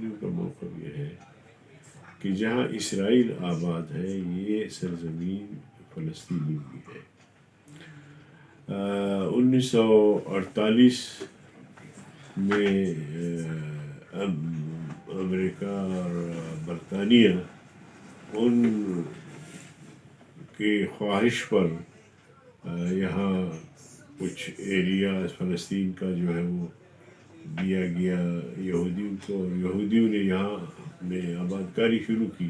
ان کا موقف یہ ہے کہ جہاں اسرائیل آباد ہے یہ سرزمین فلسطینی بھی ہے۔ 1948 میں امریکہ اور برطانیہ ان کی خواہش پر یہاں کچھ ایریا فلسطین کا جو ہے وہ دیا گیا یہودیوں کو، اور یہودیوں نے یہاں میں آباد کاری شروع کی۔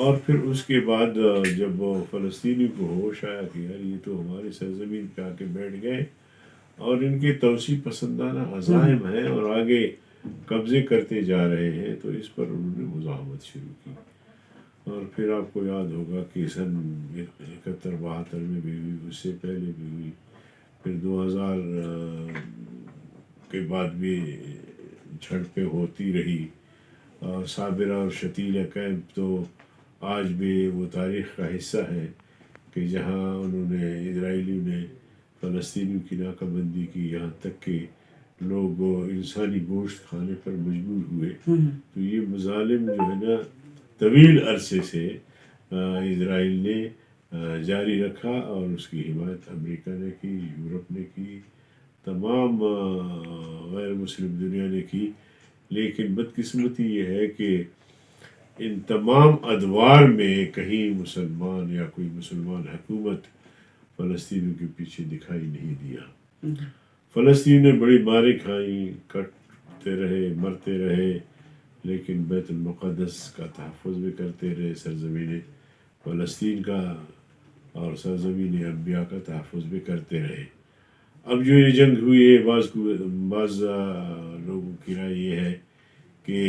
اور پھر اس کے بعد جب فلسطینی کو ہوش آیا کہ یار یہ تو ہماری سرزمین پہ آ کے بیٹھ گئے اور ان کے توسیع پسندانہ عزائم ہیں اور آگے قبضے کرتے جا رہے ہیں، تو اس پر انہوں نے مزاحمت شروع کی۔ اور پھر آپ کو یاد ہوگا کہ سن 71-72 میں بھی ہوئی، اس سے پہلے بھی ہوئی، پھر 2000 کے بعد بھی جھڑپیں ہوتی رہی۔ اور صابرہ اور شتیلہ کیمپ تو آج بھی وہ تاریخ کا حصہ ہے کہ جہاں انہوں نے اسرائیلیوں نے فلسطینیوں کی ناکہ بندی کی، یہاں تک کہ لوگ انسانی گوشت کھانے پر مجبور ہوئے۔ تو یہ مظالم جو ہے نا طویل عرصے سے اسرائیل نے جاری رکھا، اور اس کی حمایت امریکہ نے کی، یورپ نے کی، تمام غیر مسلم دنیا نے کی۔ لیکن بدقسمتی یہ ہے کہ ان تمام ادوار میں کہیں مسلمان یا کوئی مسلمان حکومت فلسطینیوں کے پیچھے دکھائی نہیں دیا۔ فلسطین نے بڑی ماریں کھائیں، کٹتے رہے، مرتے رہے، لیکن بیت المقدس کا تحفظ بھی کرتے رہے، سرزمین فلسطین کا اور سرزمین انبیاء کا تحفظ بھی کرتے رہے۔ اب جو یہ جنگ ہوئی ہے، بعض لوگوں کی رائے یہ ہے کہ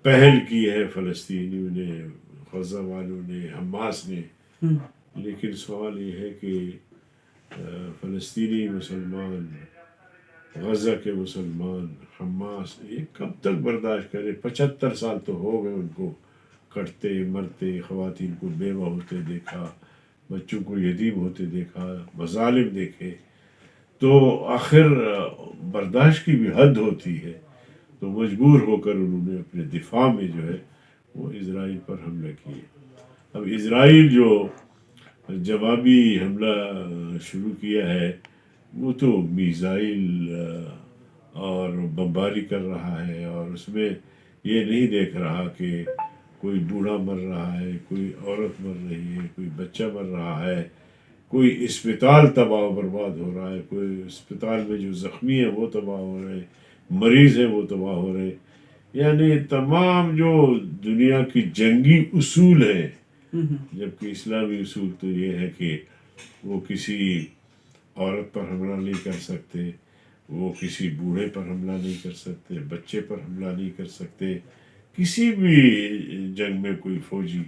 پہل کی ہے فلسطینیوں نے، غزہ والوں نے، حماس نے۔ لیکن سوال یہ ہے کہ فلسطینی مسلمان، غزہ کے مسلمان، حماس یہ کب تک برداشت کرے؟ 75 سال تو ہو گئے ان کو کٹتے مرتے، خواتین کو بیوہ ہوتے دیکھا، بچوں کو یتیم ہوتے دیکھا، مظالم دیکھے، تو آخر برداشت کی بھی حد ہوتی ہے۔ تو مجبور ہو کر انہوں نے اپنے دفاع میں جو ہے وہ اسرائیل پر حملہ کیے۔ اب اسرائیل جو جوابی حملہ شروع کیا ہے، وہ تو میزائل اور بمباری کر رہا ہے، اور اس میں یہ نہیں دیکھ رہا کہ کوئی بوڑھا مر رہا ہے، کوئی عورت مر رہی ہے، کوئی بچہ مر رہا ہے، کوئی اسپتال تباہ و برباد ہو رہا ہے، کوئی اسپتال میں جو زخمی ہیں وہ تباہ ہو رہے ہیں، مریض ہیں وہ تباہ ہو رہے ہیں۔ یعنی تمام جو دنیا کی جنگی اصول ہیں، جبکہ اسلامی اصول تو یہ ہے کہ وہ کسی عورت پر حملہ نہیں کر سکتے، وہ کسی بوڑھے پر حملہ نہیں کر سکتے، بچے پر حملہ نہیں کر سکتے، کسی بھی جنگ میں کوئی فوجی۔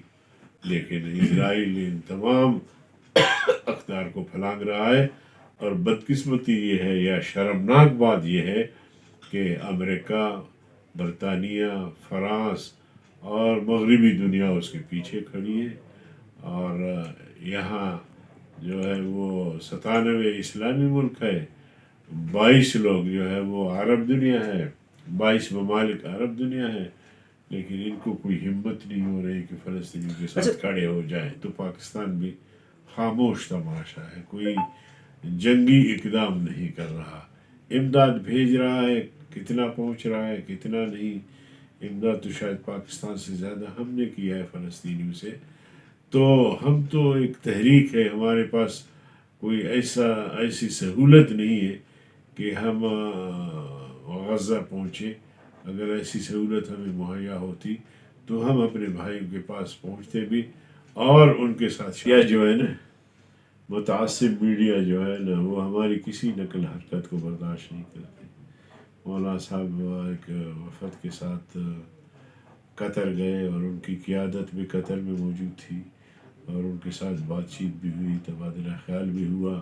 لیکن اسرائیل ان تمام اقدار کو پھلانگ رہا ہے، اور بدقسمتی یہ ہے یا شرمناک بات یہ ہے کہ امریکہ، برطانیہ، فرانس اور مغربی دنیا اس کے پیچھے کھڑی ہے، اور یہاں جو ہے وہ 97 اسلامی ملک ہے، 22 لوگ جو ہے وہ عرب دنیا ہے، 22 ممالک عرب دنیا ہے، لیکن ان کو کوئی ہمت نہیں ہو رہی کہ فلسطینیوں کے ساتھ کھڑے ہو جائیں۔ تو پاکستان بھی خاموش تماشا ہے، کوئی جنگی اقدام نہیں کر رہا، امداد بھیج رہا ہے، کتنا پہنچ رہا ہے کتنا نہیں۔ امداد تو شاید پاکستان سے زیادہ ہم نے کیا ہے فلسطینیوں سے۔ تو ہم تو ایک تحریک ہے، ہمارے پاس کوئی ایسی سہولت نہیں ہے کہ ہم غزہ پہنچے۔ اگر ایسی سہولت ہمیں مہیا ہوتی تو ہم اپنے بھائیوں کے پاس پہنچتے بھی، اور ان کے ساتھ یا جو ہے نا متعصب میڈیا جو ہے نا وہ ہماری کسی نقل حرکت کو برداشت نہیں کرتے۔ مولانا صاحب ایک وفد کے ساتھ قطر گئے، اور ان کی قیادت بھی قطر میں موجود تھی، اور ان کے ساتھ بات چیت بھی ہوئی، تبادلہ خیال بھی ہوا،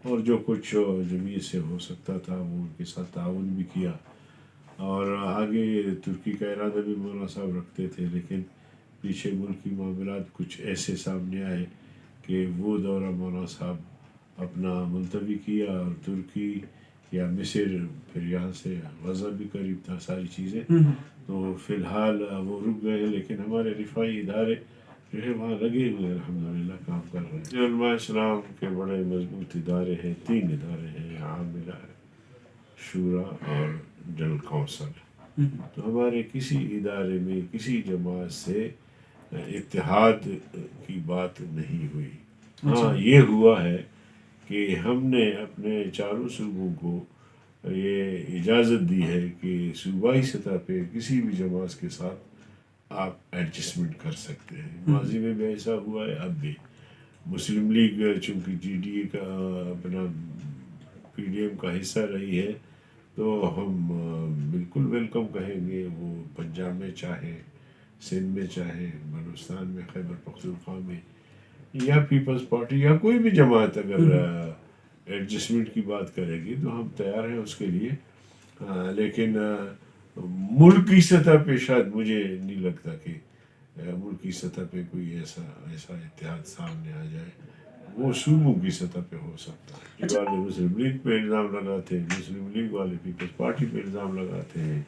اور جو کچھ جمعیت سے ہو سکتا تھا وہ ان کے ساتھ تعاون بھی کیا۔ اور آگے ترکی کا ارادہ بھی مولانا صاحب رکھتے تھے، لیکن پیچھے ملکی معاملات کچھ ایسے سامنے آئے کہ وہ دورہ مولانا صاحب اپنا ملتوی کیا، اور ترکی یا مصر، پھر یہاں سے غزہ بھی قریب تھا، ساری چیزیں. تو فی الحال وہ رک گئے ہیں، لیکن ہمارے رفاعی ادارے جو ہے وہاں لگے ہوئے الحمدللہ کام کر رہے ہیں. علماء اسلام کے بڑے مضبوط ادارے ہیں، 3 ادارے ہیں، عاملہ، شورا اور جنرل کونسل. تو ہمارے کسی ادارے میں کسی جماعت سے اتحاد کی بات نہیں ہوئی. ہاں یہ ہوا ہے کہ ہم نے اپنے چاروں صوبوں کو یہ اجازت دی ہے کہ صوبائی سطح پہ کسی بھی جماعت کے ساتھ آپ ایڈجسٹمنٹ کر سکتے ہیں. ماضی میں بھی ایسا ہوا ہے، اب بھی. مسلم لیگ چونکہ جی ڈی اے کا اپنا پی ڈی ایم کا حصہ رہی ہے، تو ہم بالکل ویلکم کہیں گے. وہ پنجاب میں چاہے، سندھ میں چاہے، بلوچستان میں، خیبر پختونخوا میں، یا پیپلز پارٹی یا کوئی بھی جماعت اگر ایڈجسٹمنٹ کی بات کرے گی تو ہم تیار ہیں اس کے لیے. لیکن ملک کی سطح پہ شاید مجھے نہیں لگتا کہ ملک کی سطح پہ کوئی ایسا اتحاد سامنے آ جائے. وہ صوبوں کی سطح پہ ہو سکتا ہے. جو والے مسلم لیگ پہ الزام لگاتے ہیں، مسلم لیگ والے پیپلز پارٹی پہ الزام لگاتے ہیں،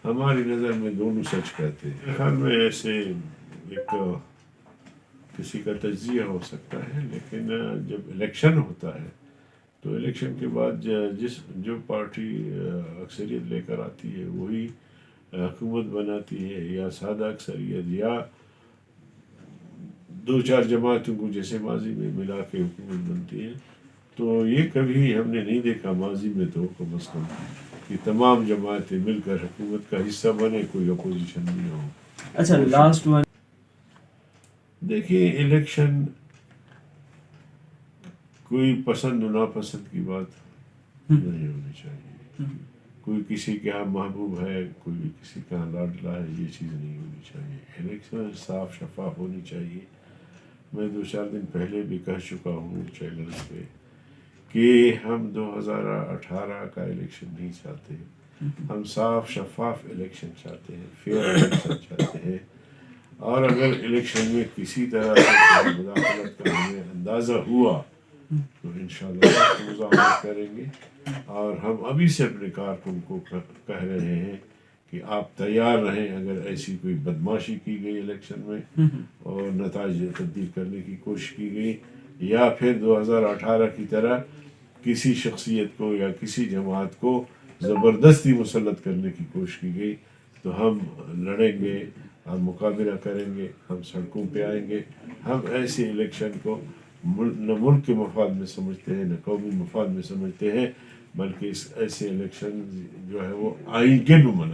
ہماری نظر میں دونوں سچ کہتے ہیں. خیال میں ایسے ایک کسی کا تجزیہ ہو سکتا ہے، لیکن جب الیکشن ہوتا ہے تو الیکشن کے بعد جو پارٹی اکثریت لے کر آتی ہے وہی حکومت بناتی ہے، یا سادہ اکثریت یا 2-4 جماعتوں کو جیسے ماضی میں ملا کے حکومت بنتی ہے. تو یہ کبھی ہم نے نہیں دیکھا ماضی میں تو کم از کم کہ تمام جماعتیں مل کر حکومت کا حصہ بنے، کوئی اپوزیشن نہیں ہو. اچھا لاسٹ ون، دیکھیے الیکشن کوئی پسند و ناپسند کی بات نہیں ہونی چاہیے. کوئی کسی کے یہاں محبوب ہے، کوئی کسی کا لاڈلا ہے، یہ چیز نہیں ہونی چاہیے. الیکشن صاف شفاف ہونی چاہیے. میں 2-4 دن پہلے بھی کہہ چکا ہوں چینلز پہ کہ ہم 2018 کا الیکشن نہیں چاہتے. ہم صاف شفاف الیکشن چاہتے ہیں، فیئر الیکشن چاہتے ہیں. اور اگر الیکشن میں کسی طرح سے مداخلت کا ہمیں اندازہ ہوا تو انشاءاللہ مزاحمت کریں گے. اور ہم ابھی سے اپنے کارکن کو کہہ رہے ہیں کہ آپ تیار رہیں اگر ایسی کوئی بدماشی کی گئی الیکشن میں اور نتائج تبدیل کرنے کی کوشش کی گئی، یا پھر 2018 کی طرح کسی شخصیت کو یا کسی جماعت کو زبردستی مسلط کرنے کی کوشش کی گئی، تو ہم لڑیں گے، ہم مقابلہ کریں گے، ہم سڑکوں پہ آئیں گے. ہم ایسے الیکشن کو نہ ملک کے مفاد میں سمجھتے ہیں، نہ قومی مفاد میں سمجھتے ہیں، بلکہ ایسے الیکشن جو ہے وہ آئین کے نمائندے